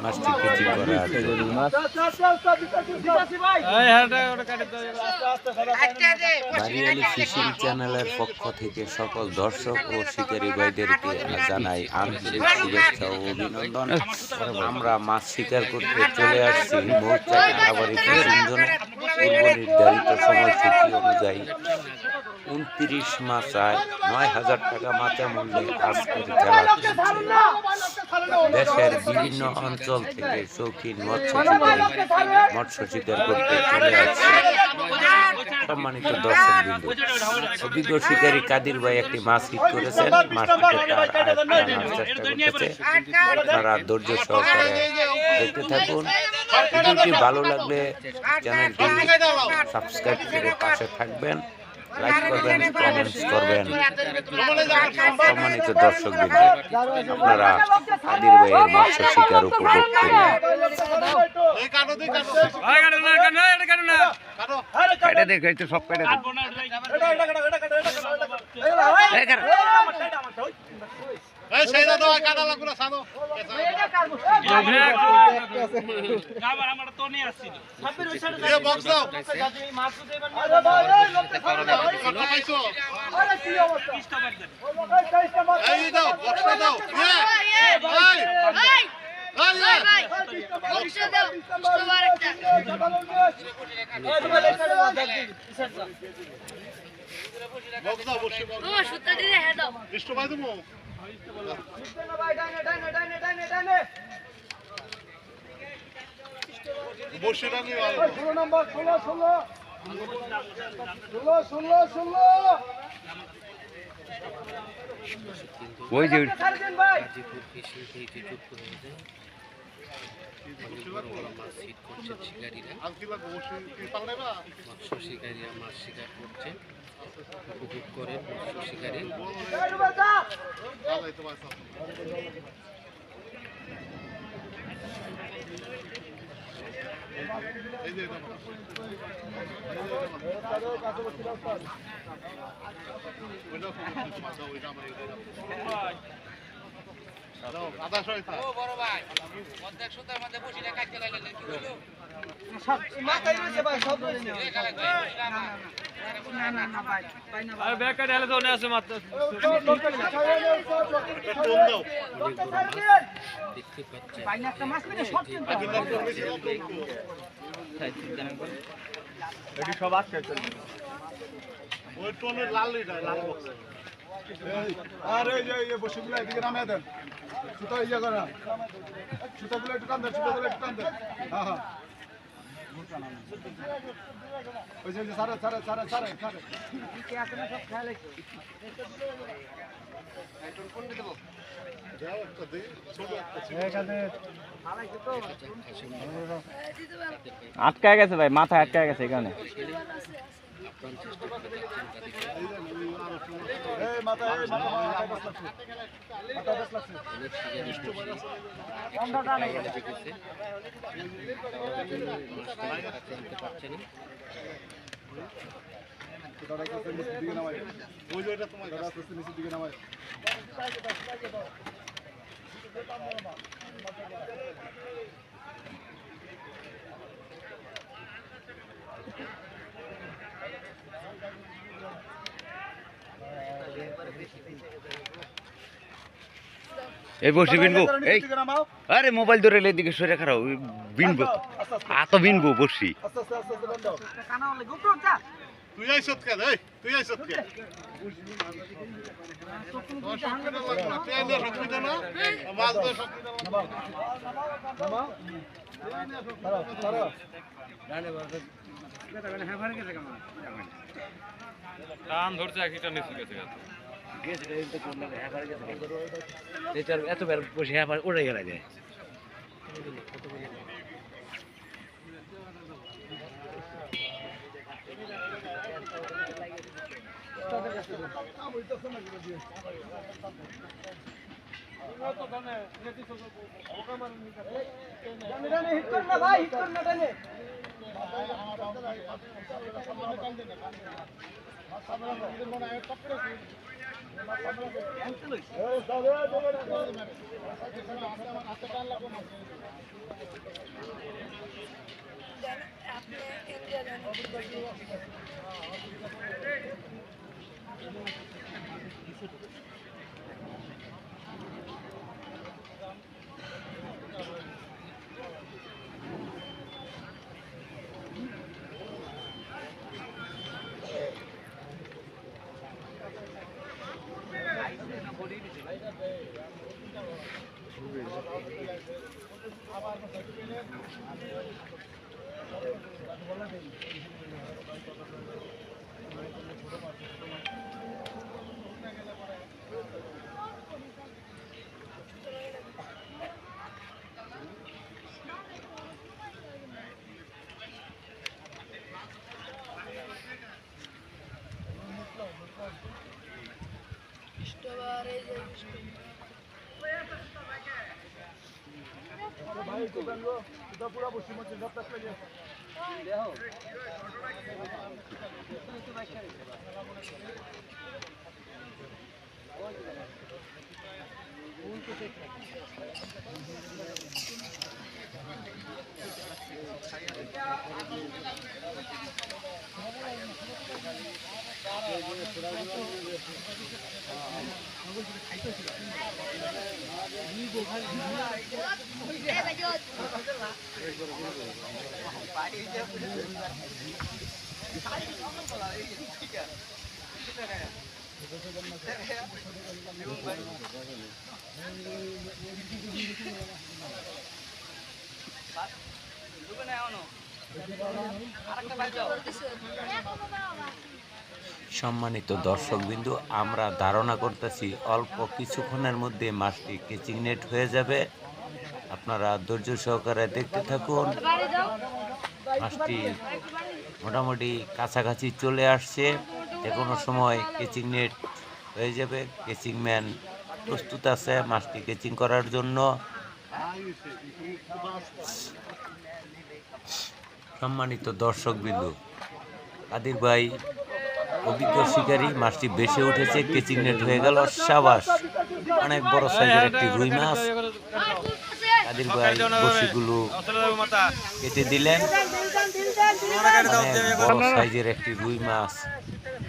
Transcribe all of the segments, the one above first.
মাছটি কেজি করা আছে। বাড়িয়ালি ফিশিং চ্যানেলের পক্ষ থেকে সকল দর্শক ও শিকারী ভাইদেরকে জানাই আন্তরিক শুভেচ্ছা ও অভিনন্দন। আমরা মাছ শিকার করতে চলে আসছি মৌচাক আড়াবাড়ি ফিশিং জোনে। পূর্ব নির্ধারিত সময়সূচি অনুযায়ী 29 মাচায় 9,000 টাকা মাচা মূল্যে আজকের খেলা চলছে। দেশের বিভিন্ন অঞ্চল থেকে শৌখিন মৎস্য শিকার করতে চলে আসছে। সম্মানিত দর্শকবৃন্দ, অভিজ্ঞ শিকারী কাদির ভাই একটি মাছ হিট করেছেন। মাছটিকে তার আনার চেষ্টা করতেছে। আপনারা ধৈর্য সহকারে দেখতে থাকুন। ভিডিওটি ভালো লাগলে চ্যানেলটি সাবস্ক্রাইব করে পাশে থাকবেন, লাইক করবেন, কমেন্টস করবেন। সম্মানিত দর্শকবৃন্দ, আপনারা কাদির ভাইয়ের মৎস্য শিকার উপভোগ করুন। কেটে দেখ, এই তো সব কেটে দেখ। ওই যে মাছ হিট করছেন শিকারীরা, মৎস্য শিকারীরা মাছ শিকার করছে, উপভোগ করেন মৎস্য শিকারী। আরে এই বসিগুলো এদিকে নামিয়ে দেন, সুতো ইয়ে করে না, সুতোগুলো একটু টান দেন, সুতোগুলো একটু টান দেন। হ্যাঁ হ্যাঁ, ওই যে সারে সারে সারে সারে সারে আটকায় গেছে ভাই, মাথায় আটকায় গেছে এখানে। এই বসে বিনবো, এই আরে মোবাইল ধরে এদিকে সরে খারাপ বিনবো, আত বিনবো বসি। তুই আইছত কেন? এই তুই আইছত কেন? টান ধরছে একটা নিচে গেছে এতবার বসে আবার উড়ে গেল যায়। ভাই দোকান গো এটা পুরো বসিমতি সব টাকা দিয়ে সম্মানিত দর্শকবিন্দু, আমরা ধারণা করতেছি অল্প কিছুক্ষণের মধ্যে মাছটি কেচিং নেট হয়ে যাবে। আপনারা ধৈর্য সহকারে দেখতে থাকুন। মাছটি মোটামুটি কাছাকাছি চলে আসছে, যে কোনো সময় কেচিং নেট হয়ে যাবে। কেচিং ম্যান প্রস্তুত আছে মাছটি কেচিং করার জন্য। সম্মানিত দর্শকবিন্দু, কাদির ভাই অভিজ্ঞ শিকারী, মাছটি বেশি উঠেছে, কেচিং নেট হয়ে গেল। সাবাস, অনেক বড় সাইজের একটি রুই মাছ। কাদির ভাই বসিগুলো কেটে দিলেন। অনেক বড় সাইজের একটি রুই মাছ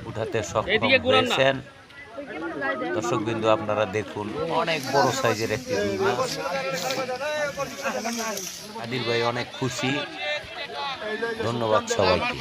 উঠাতে সক্ষম হয়েছেন। দর্শকবিন্দু, আপনারা দেখুন, অনেক বড় সাইজের একটি রুই মাছ। কাদির ভাই অনেক খুশি। ধন্যবাদ সবাইকে।